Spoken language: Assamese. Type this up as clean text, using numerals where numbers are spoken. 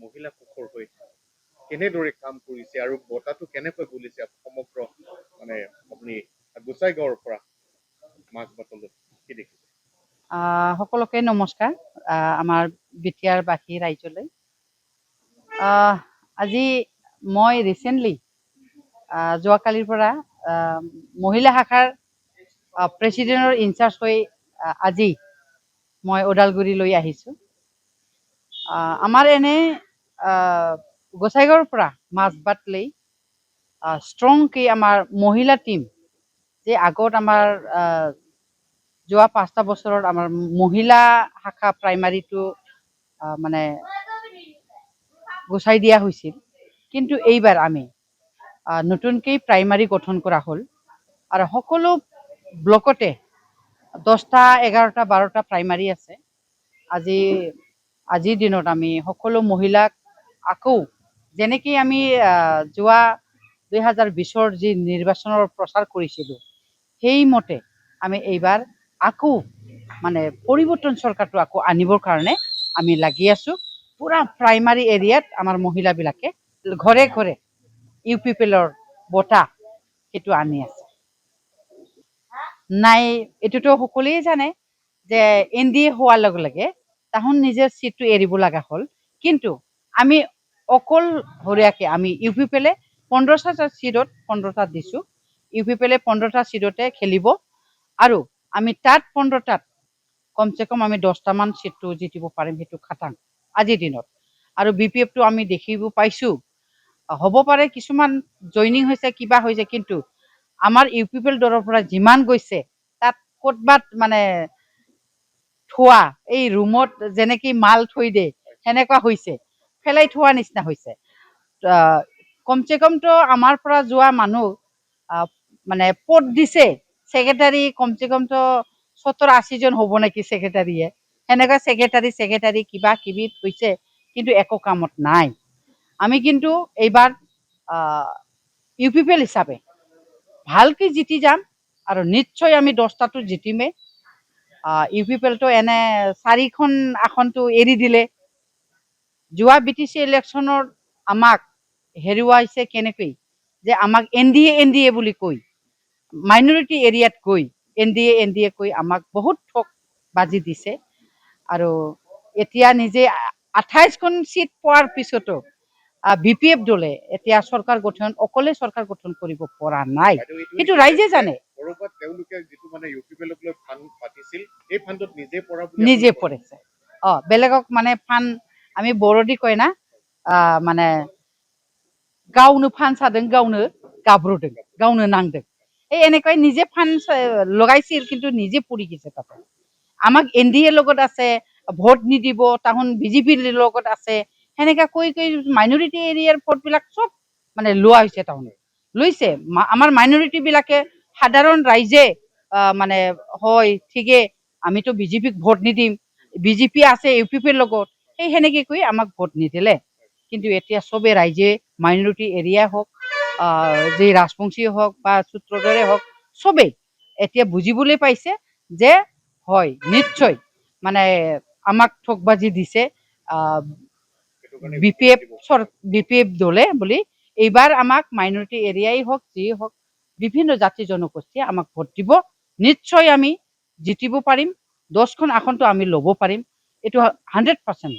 মহিলা পক্ষৰ হৈ কেনেদৰে কাম কৰিছে আৰু বঁটাটো কেনেকৈ বুলিছে সমগ্ৰ মানে আপুনি গোসাইগাঁৱৰ পৰা মাজবাটলৈ কি দেখিছে? সকলোকে নমস্কাৰ। আমাৰ বিটিয়াৰবাসী ৰাইজলৈ আজি মই ৰিচেণ্টলি যোৱাকালিৰ পৰা মহিলা শাখাৰ প্ৰেচিডেণ্টৰ ইনচাৰ্জ হৈ আজি মই ওদালগুৰিলৈ আহিছোঁ। আমাৰ এনে গোসাইগাঁৱৰ পৰা মাজবাটলৈ ষ্ট্ৰংকে আমাৰ মহিলা টিম যে আগত আমাৰ যোৱা 5টা বছৰত আমাৰ মহিলা শাখা প্ৰাইমাৰীটো মানে গুচাই দিয়া হৈছিল, কিন্তু এইবাৰ আমি নতুনকৈ প্ৰাইমাৰী গঠন কৰা হ'ল আৰু সকলো ব্লকতে 10টা 11টা 12টা প্ৰাইমাৰী আছে। আজিৰ দিনত আমি সকলো মহিলাক আকৌ যেনেকৈ আমি যোৱা 2020ৰ যি নিৰ্বাচনৰ প্ৰচাৰ কৰিছিলোঁ সেইমতে আমি এইবাৰ আকৌ মানে পৰিৱৰ্তন চৰকাৰটো আকৌ আনিবৰ কাৰণে আমি লাগি আছোঁ। পুৰা প্ৰাইমাৰী এৰিয়াত আমাৰ মহিলাবিলাকে ঘৰে ঘৰে UPPLৰ বঁটা সেইটো আনি আছে। নাই, এইটোতো সকলোৱে জানে যে NDA হোৱাৰ লগে লগে তাহোন নিজৰ চিটটো এৰিব লগা হ'ল, কিন্তু আমি অকলশৰীয়াকৈ আমি UPPLে 15টা চিটত 15টা দিছোঁ। UPPLে 15টা চিটতে খেলিব আৰু আমি তাত 15টাত কমচে কম আমি 10টামান চিটটো জিতিব পাৰিম, সেইটো খাটাং আজিৰ দিনত। আৰু BPFটো আমি দেখিব পাইছোঁ, হ'ব পাৰে কিছুমান জইনিং হৈছে কিবা হৈছে, কিন্তু আমাৰ UPPL দলৰ পৰা যিমান গৈছে তাত ক'তবাত মানে থোৱা এই ৰুমত যেনেকৈ মাল থৈ দিয়ে সেনেকুৱা হৈছে, পেলাই থোৱা নিচিনা হৈছে। কমচে কমতো আমাৰ পৰা যোৱা মানুহ মানে পদ দিছে ছেক্ৰেটাৰী, কমচে কমতো 70-80 জন হ'ব নেকি ছেক্ৰেটাৰীয়ে, সেনেকুৱা ছেক্ৰেটাৰী কিবা কিবি হৈছে, কিন্তু একো কামত নাই। আমি কিন্তু এইবাৰ UPPL হিচাপে ভালকৈ জিতি যাম আৰু নিশ্চয় আমি 10টাটো জিতিমেই। UPPLটো এনে 4খন আসনটো এৰি দিলে। যোৱা BTC ইলেকশ্যনত আমাক হেৰুৱাইছে কেনেকৈ যে আমাক NDA বুলি কৈ মাইনৰিটি এৰিয়াত গৈ NDA কৈ আমাক বহুত ঠগ বাজি দিছে। আৰু এতিয়া নিজে 28খন চিট পোৱাৰ পিছতো BPF দলে এতিয়া চৰকাৰ গঠন অকলে চৰকাৰ গঠন কৰিব পৰা নাই, সেইটো ৰাইজে জানে। নিজে পঢ়িছে বেলেগক মানে ফাণ্ড আমি বড়োদি কয় না, মানে গাवनो ফাণ্ড চাदों गावनो गाब्र'दों गावनो नांदों, এই এনেকৈ নিজে ফাণ্ড লগাইছিল কিন্তু নিজে পৰি গৈছে। তাতে আমাক NDA লগত আছে, ভোট নিদিব, তাহোন BJPৰ লগত আছে, সেনেকৈ কৈ মাইনৰিটি এৰিয়াৰ ভোটবিলাক চব মানে লোৱা হৈছে। তাহোনে লৈছে, আমাৰ মাইনৰিটিবিলাকে সাধাৰণ ৰাইজে মানে হয় ঠিকে আমিতো BJPক ভোট নিদিম, BJP আছে UPPৰ লগত, সেই সেনেকৈ কৈ আমাক ভোট নিদিলে। কিন্তু এতিয়া চবে ৰাইজে মাইনৰিটি এৰিয়া হওক, যি ৰাজবংশী হওক বা সূত্ৰধৰে হওক, চবেই এতিয়া বুজিবলৈ পাইছে যে হয় নিশ্চয় মানে আমাক ঠগবাজি দিছে BPF দলে বুলি। এইবাৰ আমাক মাইনৰিটি এৰিয়াই হওক যিয়ে হওক বিভিন্ন জাতি জনগোষ্ঠীয়ে আমাক ভোট দিব, নিশ্চয় আমি জিতিব পাৰিম, 10খন আসনটো আমি ল'ব পাৰিম, এইটো 100%।